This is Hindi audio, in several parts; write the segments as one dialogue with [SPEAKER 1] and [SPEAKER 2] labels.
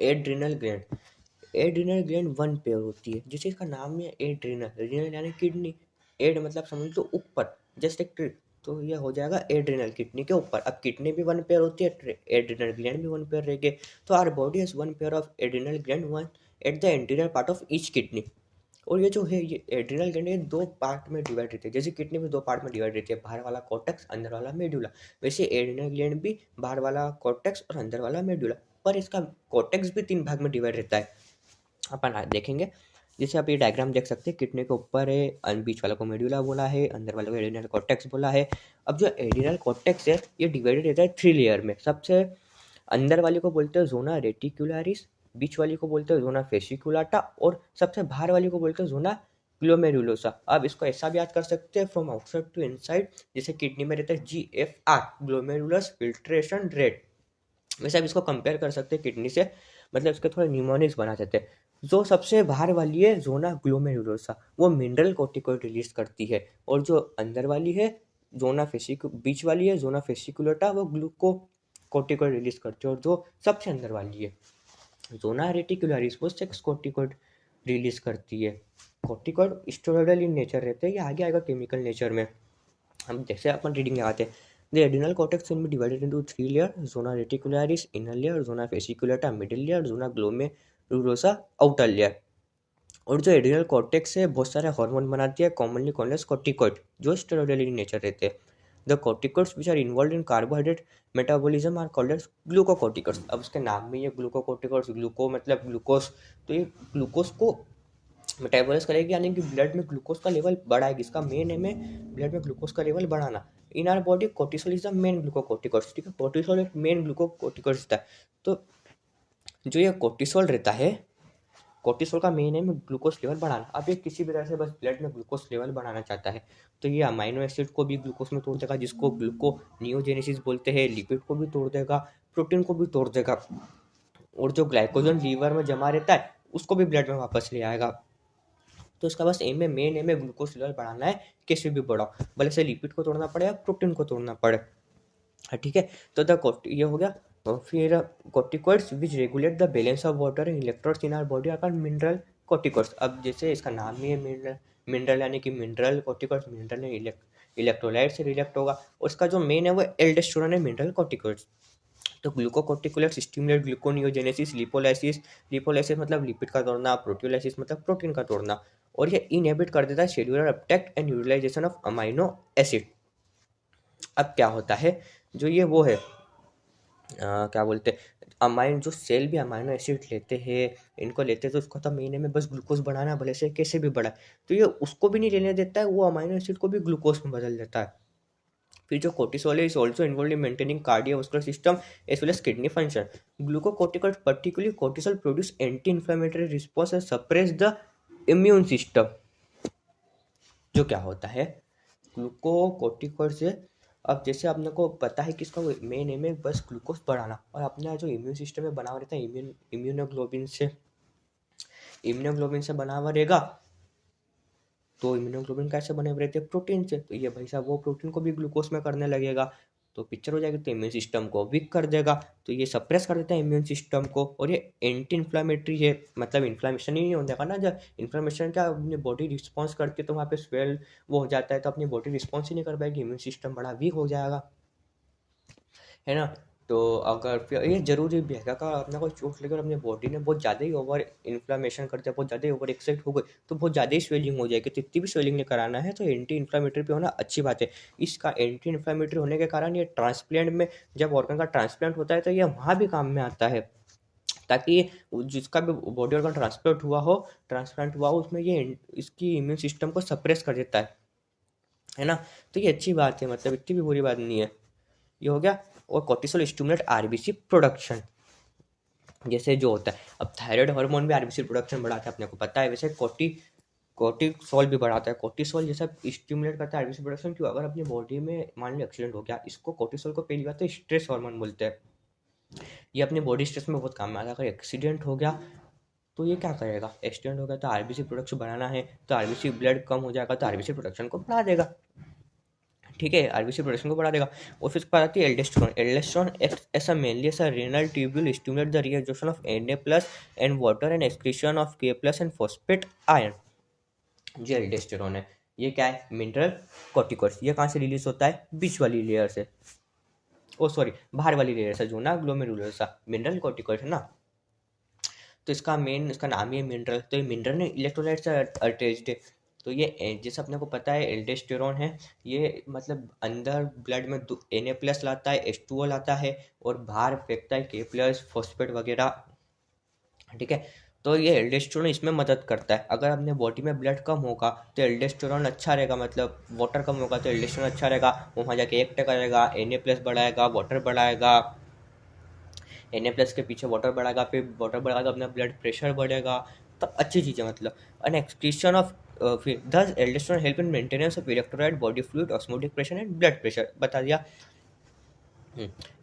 [SPEAKER 1] Adrenal gland. Adrenal gland one pair होती है, जिसे इसका नाम है एड्रिनल। रीनल यानी किडनी, एड मतलब समझ लो ऊपर, जस्ट एक ट्री, तो ये हो जाएगा एड्रिनल, किडनी के ऊपर। अब किडनी भी वन पेयर होती है, एड्रिनल ग्लैंड भी वन पेयर रहेगी। तो our body has one pair of adrenal gland, one at the interior part of each kidney. और ये जो है ये एड्रिनल ग्लैंड है दो पार्ट में डिवाइड रहती है, जैसे किडनी में दो पार्ट में डिवाइड रहती है, बाहर वाला कॉर्टेक्स, अंदर वाला मेडुला। वैसे एड्रिनल ग्लैंड भी बाहर वाला कॉर्टेक्स और अंदर वाला मेडुला, पर इसका कॉर्टेक्स भी तीन भाग में डिवाइड रहता है। अपन देखेंगे, जैसे आप ये डायग्राम देख सकते हैं, किडनी के ऊपर है, बीच वाला को मेडुला बोला है, अंदर वाले को एड्रिनल कॉर्टेक्स बोला है। अब जो एड्रिनल कॉर्टेक्स है ये डिवाइडेड रहता है थ्री लेयर में। सबसे अंदर वाले को बोलते हैं जोना रेटिकुलरिस, बीच वाली को बोलते हैं जोना फेसिकुलाटा, और सबसे बाहर वाली को बोलते हैं जोना ग्लोमेरुलोसा। अब इसको ऐसा भी याद कर सकते हैं, फ्रॉम आउटसाइड टू इनसाइड, जैसे किडनी में रहता है GFR, ग्लोमेरुलस फिल्ट्रेशन रेट। वैसे आप इसको कंपेयर कर सकते हैं किडनी से, मतलब इसके थोड़े न्यूमोनिक्स बना देते हैं। जो सबसे बाहर वाली है जोना ग्लोमेरुलोसा, वो मिनरल कोर्टिकोइड रिलीज करती है, और जो अंदर वाली है जोना फेसिक बीच वाली है जोना फेसिकुलेटा, वो ग्लूको कोर्टिकोइड रिलीज करती है। और जो सबसे अंदर वाली है जोना रेटिकुलरिस, वो सेक्स कोर्टिकोइड रिलीज करती है। कोर्टिकोइड स्टेरॉयडल इन नेचर रहते हैं, ये आगे आएगा केमिकल नेचर में। हम जैसे अपन रीडिंग लगाते हैं, the adrenal cortex can be divided into three layer, zona reticularis inner layer, zona fasciculata middle layer, zona glomerulosa outer layer. और जो एड्रिनल कॉर्टेक्स है बहुत सारे हार्मोन बनाती है, कॉमनली कॉल्ड एज कॉर्टिकॉइड, जो स्टेरॉयडल इन नेचर रहते हैं। The corticoids which are involve in carbohydrate metabolism are called as glucocorticoids. अब उसके नाम में ये ग्लूकोकॉर्टिकॉइड्स, ग्लूको मतलब ग्लूकोज, तो ये ग्लूकोज को मेटाबॉलाइज करेगी, यानी कि ब्लड में ग्लूकोज का लेवल बढ़ाएगी। इसका मेन एम है ब्लड में ग्लूकोज का लेवल बढ़ाना। इन our body cortisol is the main glucocorticoids, ठीक है, कोर्टिसोल एक मेन ग्लूकोकॉर्टिकॉइड्स रहता है। तो जो ये कोर्टिसोल रहता है, कोर्टिसोल का मेन एम ग्लूकोज लेवल बढ़ाना। अब ये किसी भी तरह से बस ब्लड में ग्लूकोज लेवल बढ़ाना चाहता है, तो ये अमाइनो एसिड को भी ग्लूकोज में तोड़ देगा, जिसको ग्लूकोनियोजेनेसिस बोलते हैं, लिपिड को भी तोड़ देगा, प्रोटीन को भी तोड़ देगा, और जो ग्लाइकोजन लीवर में जमा रहता है उसको भी ब्लड में वापस ले आएगा। तो इसका बस एम है, मेन एम है ग्लूकोज लेवल बढ़ाना है, कैसे भी बढ़ाओ, भले से लिपिड को तोड़ना पड़े या प्रोटीन को तोड़ना पड़े। ठीक है, तो ये हो गया। और फिर corticoids which regulate the balance of water and electrodes in our body are called mineral corticoids. अब जैसे इसका नाम ही है मिनरल, मिनरल यानी कि मिनरल कॉर्टिकॉइड्स, मिनरल ने इलेक्ट्रोलाइट से रिलेक्ट होगा, और उसका जो मेन है वो एल्डोस्टेरोन है मिनरल कॉर्टिकॉइड्स। तो ग्लूकोकॉर्टिकोइड्स स्टिमुलेट ग्लूकोनियोजेनेसिस, लिपोलाइसिस, लिपोलाइसिस मतलब लिपिड का तोड़ना, प्रोटियोलाइसिस मतलब प्रोटीन का तोड़ना, और ये इनहिबिट कर देता है cellular uptake and utilization of amino acid. अब क्या होता है, जो ये वो है क्या बोलते हैं, अमाइन जो सेल भी अमाइनो एसिड लेते हैं, इनको लेते हैं, तो उसको तो महीने में बस ग्लूकोज बढ़ाना, भले से कैसे भी बढ़ाए, तो ये उसको भी नहीं लेने देता है, वो अमाइनो एसिड को भी ग्लूकोज में बदल देता है। फिर जो कोर्टिसोल है is also involve in maintaining cardiovascular system as well as kidney function. Glucocorticoid particularly cortisol produce anti inflammatory response and suppress the immune system. जो क्या होता है ग्लूकोकोर्टिकॉइड से, अब जैसे आपने को पता है कि इसका मेन एम है बस ग्लूकोज बढ़ाना, और अपना जो इम्यून सिस्टम में बना हुआ रहता है इम्यूनोग्लोबिन से बना हुआ रहेगा। तो इम्यूनोग्लोबिन कैसे बने हुए रहते हैं, प्रोटीन से, तो ये भाई साहब वो प्रोटीन को भी ग्लूकोज में करने लगेगा, तो पिक्चर हो जाएगी, तो इम्यून सिस्टम को वीक कर देगा, तो ये सप्रेस कर देता है इम्यून सिस्टम को। और ये एंटी इन्फ्लामेटरी है, मतलब इन्फ्लामेशन ही नहीं हो जाएगा ना, जब इन्फ्लामेशन क्या अपनी बॉडी रिस्पॉन्स करती है तो वहाँ पे स्वेल वो हो जाता है, तो अपनी बॉडी रिस्पॉन्स ही नहीं कर पाएगी, इम्यून सिस्टम बड़ा वीक हो जाएगा, है ना। तो अगर फिर ये जरूरी भी है, अगर अपने को चोट लगे और अपनी बॉडी ने बहुत ज़्यादा ही ओवर इन्फ्लामेशन कर दिया, बहुत ज़्यादा ही ओवर एक्साइट हो गई, तो बहुत ज़्यादा ही स्वेलिंग हो जाएगी, तो इतनी भी स्वेलिंग नहीं कराना है, तो एंटी इन्फ्लामेटरी पे होना अच्छी बात है। इसका एंटी इन्फ्लामेटरी होने के कारण ये ट्रांसप्लांट में, जब ऑर्गन का ट्रांसप्लांट होता है तो ये वहाँ भी काम में आता है, ताकि जिसका भी बॉडी ऑर्गन ट्रांसप्लांट हुआ हो उसमें ये इसकी इम्यून सिस्टम को सप्रेस कर देता है ना। तो ये अच्छी बात है, मतलब इतनी भी बुरी बात नहीं है। ये हो गया। और कोर्टिसोल स्टिमुलेट आरबीसी प्रोडक्शन, जैसे जो होता है, अब थायराइड हार्मोन भी आरबीसी प्रोडक्शन बढ़ाता है, अपने को पता है। वैसे कोर्टिसोल भी बढ़ाता है, कोर्टिसोल जैसा स्टिमुलेट करता है आरबीसी प्रोडक्शन। क्यों, अगर अपनी बॉडी में मान लो एक्सीडेंट हो गया, इसको कोर्टिसोल को पहली बात तो स्ट्रेस हार्मोन बोलते हैं, ये अपनी बॉडी स्ट्रेस में बहुत काम में आता है। अगर एक्सीडेंट हो गया तो ये क्या करेगा, एक्सीडेंट हो गया तो आरबीसी प्रोडक्शन बढ़ाना है, तो आरबीसी ब्लड कम हो जाएगा तो आरबीसी प्रोडक्शन को बढ़ा देगा, ठीक है, आरबीसी प्रोडक्शन को बढ़ा देगा। और फिर उसके बाद आती है एल्डोस्टेरोन। एल्डोस्टेरोन ऐसा मेनली ऐसा renal tubule stimulate the reabsorption of Na plus and water and excretion of K plus and phosphate ion. जो एल्डोस्टेरोन है ये क्या है, मिनरल कॉर्टिकॉइड्स। ये कहाँ से रिलीज होता है, बीच वाली लेयर से, ओ सॉरी बाहर वाली लेयर से, जो ना ग्लोमेरुलर सा मिनरल कॉर्टिकॉइड है ना। तो इसका नाम ही है मिनरल। तो ये मिनरल ने इलेक्ट्रोलाइट से अटैच्ड है। तो ये जैसे अपने को पता है एल्डोस्टेरोन है, ये मतलब अंदर ब्लड में Na प्लस लाता है, H2O लाता है, और बाहर फेंकता है K प्लस फॉस्फेट वगैरह। ठीक है, तो ये एल्डोस्टेरोन इसमें मदद करता है। अगर अपने बॉडी में ब्लड कम होगा तो एल्डोस्टेरोन अच्छा रहेगा, मतलब वाटर कम होगा तो एल्डोस्टेरोन अच्छा रहेगा, वहाँ जाके एक्ट करेगा, Na प्लस बढ़ाएगा, वाटर बढ़ाएगा, Na प्लस के पीछे वाटर बढ़ाएगा, फिर वाटर बढ़ाएगा तो अपना ब्लड प्रेशर बढ़ेगा। तो अच्छी चीज़ है मतलब। एन एक्सक्रीशन ऑफ फिर दस aldosterone help in maintenance of electrolyte, body fluid, osmotic pressure and blood pressure, बता दिया।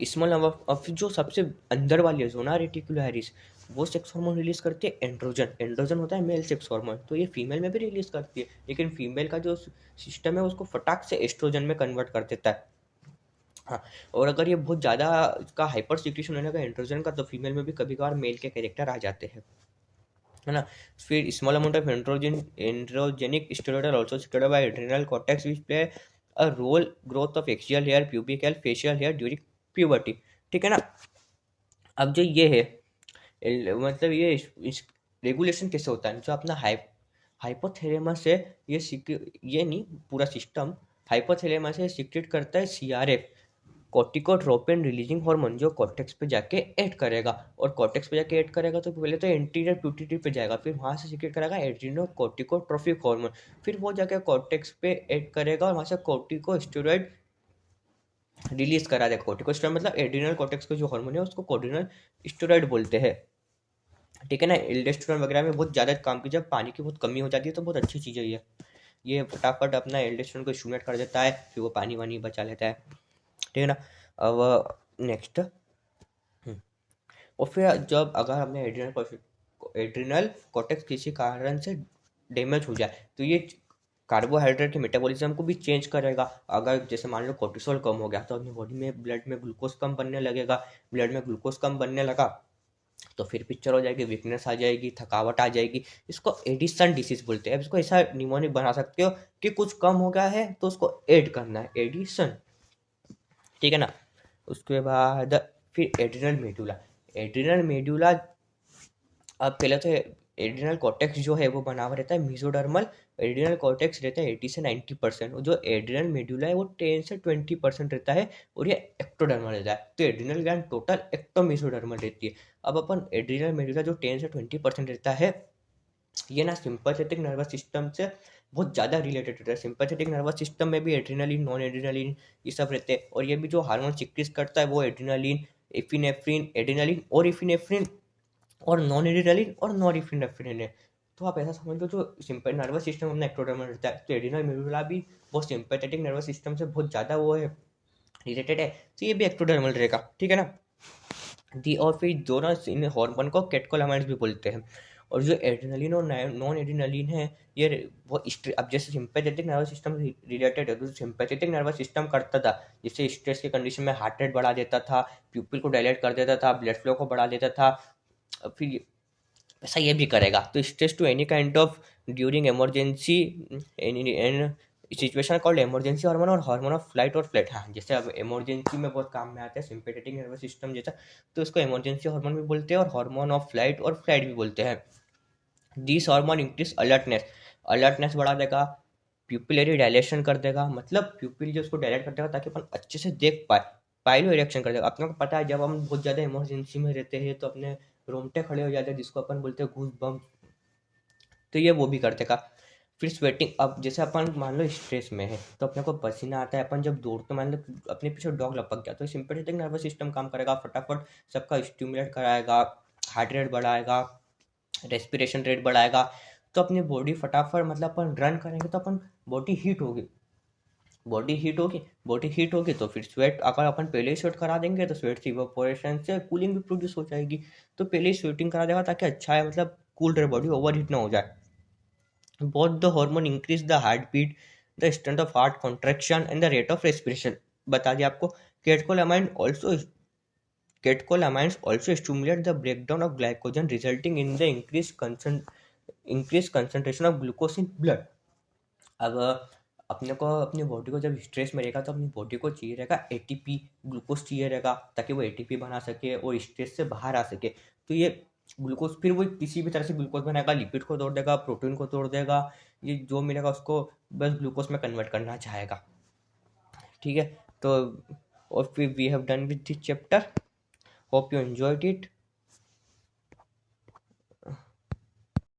[SPEAKER 1] स्मॉल नंबर ऑफ जो सबसे अंदर वाली है जोना रेटिकुलरिस, वो सेक्स हार्मोन रिलीज करती है एंड्रोजन। एंड्रोजन होता है मेल सेक्स हार्मोन, तो ये फीमेल में भी रिलीज करती है, लेकिन फीमेल का जो सिस्टम है उसको फटाक से एस्ट्रोजन में कन्वर्ट कर देता है। हाँ, और अगर ये बहुत ज़्यादा इसका हाइपर सिक्रीशन होने का एंड्रोजन का, तो फीमेल में भी कभी कभार मेल के कैरेक्टर आ जाते हैं, है ना। फिर small amount of androgenic steroid are also secreted by adrenal cortex which play a role growth of axial hair, pubic hair, facial hair during puberty. ठीक है ना। अब जो ये है मतलब ये रेगुलेशन कैसे होता है, जो अपना हाइपोथैलेमस है, ये नहीं पूरा सिस्टम, हाइपोथैलेमस है सीक्रेट करता है सीआरएफ, कॉर्टिकोट्रोपिन रिलीजिंग हार्मोन, जो कॉर्टेक्स पे जाके ऐड करेगा। और कॉर्टेक्स पे जाके ऐड करेगा तो पहले तो एंटीरियर प्यूटिटी पे जाएगा, फिर वहाँ से सीक्रेट करेगा एड्रीनो कॉर्टिकोट्रोफिक हार्मोन, फिर वो जाके कॉर्टेक्स पे ऐड करेगा और वहाँ से कॉर्टिकोस्टेरॉइड रिलीज करा देगा। कॉर्टिकोस्टेरॉइड मतलब एड्रीनल कॉर्टेक्स का जो हार्मोन है उसको कॉर्टिनल स्टेरॉइड बोलते हैं। ठीक है ना। एल्डोस्टेरोन वगैरह में बहुत ज़्यादा काम की, जब पानी की बहुत कमी हो जाती है तो बहुत अच्छी चीज़ है ये फटाफट अपना एल्डोस्टेरोन को स्टिमुलेट कर देता है, फिर वो पानी वानी बचा लेता है। ठीक है ना। अब नेक्स्ट, और फिर जब अगर हमने एड्रिनल कॉर्टेक्स किसी कारण से डैमेज हो जाए तो ये कार्बोहाइड्रेट के मेटाबॉलिज्म को भी चेंज करेगा। अगर जैसे मान लो कोर्टिसोल कम हो गया तो अपनी बॉडी में ब्लड में ग्लूकोज कम बनने लगेगा, ब्लड में ग्लूकोज कम बनने लगा तो फिर पिक्चर हो जाएगी, वीकनेस आ जाएगी, थकावट आ जाएगी। इसको एडिशन डिसीज बोलते हैं। अब इसको ऐसा निमोनिक बना सकते हो कि कुछ कम हो गया है तो उसको ऐड करना है, एडिशन। ठीक है ना। उसके बाद फिर एड्रिनल मेडुला। एड्रिनल मेडुला, अब पहले तो एड्रिनल कॉर्टेक्स जो है वो बना हुआ रहता है मेसोडर्मल। एड्रिनल कॉर्टेक्स रहता है 80 से 90%, और जो एड्रिनल मेडुला है वो 10 से 20% रहता है, और ये एक्टोडर्मल रहता है। तो एड्रिनल ग्लैंड टोटल एक्टोमेसोडर्मल रहती है। अब अपन एड्रिनल मेडुला जो 10 से 20% रहता है, ये ना सिंपैथेटिक नर्वस सिस्टम से बहुत ज़्यादा रिलेटेड रहता है। सिंपैथेटिक नर्वस सिस्टम में भी एड्रिनलिन, नॉन एड्रिनलिन ये सब रहते हैं, और ये भी जो हार्मोन सिक्रीज करता है वो एड्रिनलिन, एफिनेफ्रिन, एड्रिनलिन और एफिनेफ्रिन, और नॉन एड्रिनलिन और नॉन एफिनेफ्रिन है। तो आप ऐसा समझ लो जो सिंपैथेटिक नर्वस सिस्टम अपना एक्टोडर्मल रहता है, तो एड्रिनल मेडुला भी वो सिंपैथेटिक नर्वस सिस्टम से बहुत ज़्यादा वो है रिलेटेड है, तो ये भी एक्टोडर्मल रहेगा। ठीक है ना। दी और फिर दोनों इन हार्मोन को कैटेकोलामाइड्स भी बोलते हैं। और जो एड्रेनलिन और नॉन एड्रेनलिन है, ये वो अब जैसे सिंपैथेटिक नर्वस सिस्टम रिलेटेड है, तो सिंपैथेटिक नर्वस सिस्टम करता था जैसे स्ट्रेस के कंडीशन में हार्ट रेट बढ़ा देता था, प्यूपिल को डायलेट कर देता था, ब्लड फ्लो को बढ़ा देता था। फिर ऐसा ये भी करेगा। तो stress to any kind of during emergency and situation called emergency hormone और हार्मोन ऑफ फ्लाइट और फ्लाइट। हाँ, जैसे अब इमरजेंसी में बहुत काम में आता है सिंपैथेटिक नर्वस सिस्टम जैसा, तो इसको इमरजेंसी हार्मोन भी बोलते हैं और हार्मोन ऑफ फ्लाइट और फ्लाइट भी बोलते हैं। This hormone increase alertness, alertness बढ़ा देगा, प्यूपिलरी डायलेशन कर देगा, मतलब प्यूपिल जो उसको डायलेट कर देगा ताकि अपन अच्छे से देख पाए, पाइलो इरेक्शन कर देगा। अपने को पता है जब हम बहुत ज़्यादा इमरजेंसी में रहते हैं तो अपने रोंगटे खड़े हो जाते हैं, जिसको अपन बोलते हैं गूज बम्प, तो ये वो भी कर देगा। फिर स्वेटिंग, अब जैसे अपन मान लो स्ट्रेस में है तो अपने को पसीना आता है, अपन जब दौड़ते मान लो अपने पीछे डॉग लपक गया तो सिंपैथेटिक नर्वस सिस्टम काम करेगा, फटाफट सबका स्टिमुलेट कराएगा, हार्ट रेट बढ़ाएगा, रेस्पिरेशन रेट बढ़ाएगा। तो अपनी बॉडी फटाफट, मतलब अपन रन करेंगे तो अपन बॉडी हीट होगी, बॉडी हीट होगी तो फिर स्वेट, अगर अपन पहले ही स्वेट करा देंगे तो स्वेट से इवापोरेशन से कूलिंग भी प्रोड्यूस हो जाएगी। तो पहले ही स्वेटिंग करा देगा ताकि अच्छा है, मतलब कूल रहे बॉडी, ओवर हीट ना हो जाए। Both the hormone increase the heart beat, the strength of heart contraction and the rate of respiration. बता दिया आपको। Catecholamines also stimulate the breakdown of glycogen resulting in the increase concentration of glucose in blood. अब अपने को अपनी बॉडी को जब स्ट्रेस में रहेगा तो अपनी बॉडी को चाहिए रहेगा एटीपी, ग्लूकोज चाहिए रहेगा ताकि वो एटीपी बना सके और स्ट्रेस से बाहर आ सके। तो ये ग्लूकोज फिर वो किसी भी तरह से ग्लूकोज बनाएगा, लिपिड को तोड़ देगा, प्रोटीन को तोड़ देगा, ये जो मिलेगा उसको बस ग्लूकोज में कन्वर्ट करना चाहेगा। ठीक है, तो और फिर we have done with this chapter. Hope you enjoyed it.